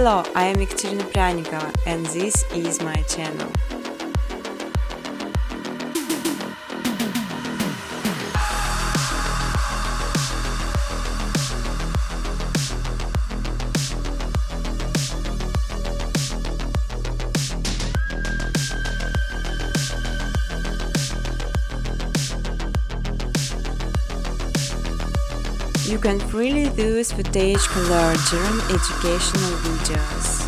Hello, I am Ekaterinaya and this is my channel. You can freely use footage color during educational videos.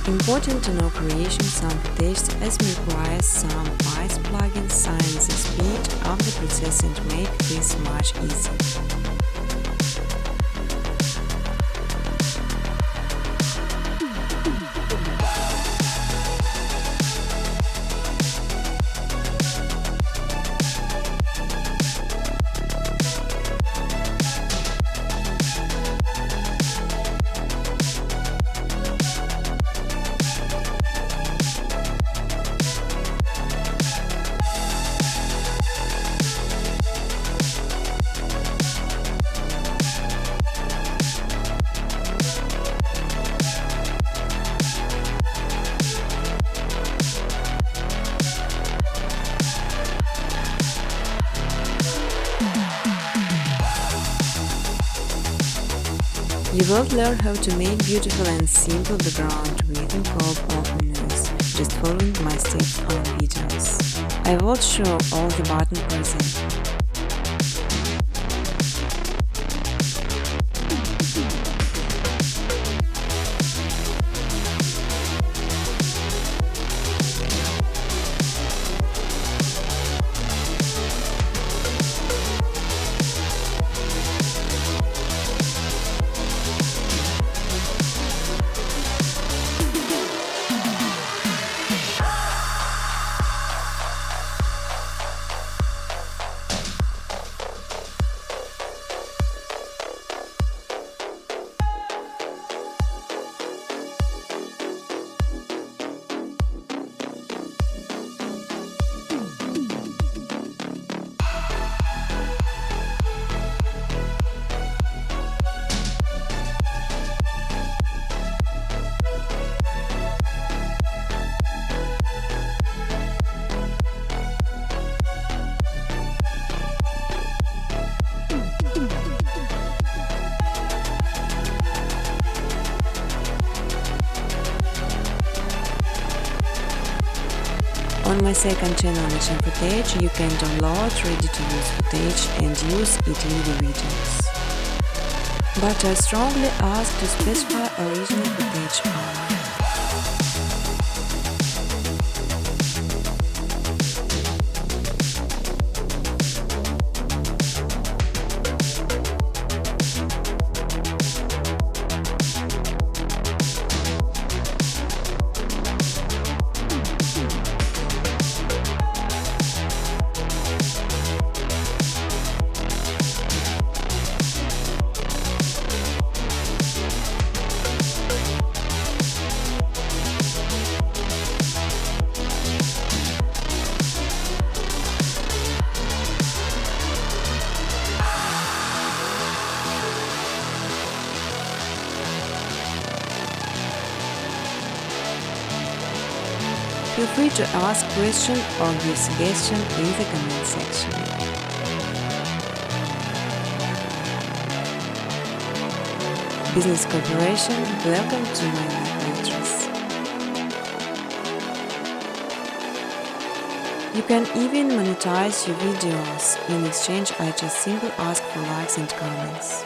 Important to know creation some footage as requires some wise plugins sign the speed of the process and make this much easier. You will learn how to make beautiful and simple background with and called off menus, just following my steps on videos. I will show all the buttons present. On my second channel, Mission Footage, you can download ready-to-use footage and use it in the videos. But I strongly ask to specify original footage only. Feel free to ask questions or give suggestions in the comment section. Business cooperation, welcome to my web address. You can even monetize your videos. In exchange, I just simply ask for likes and comments.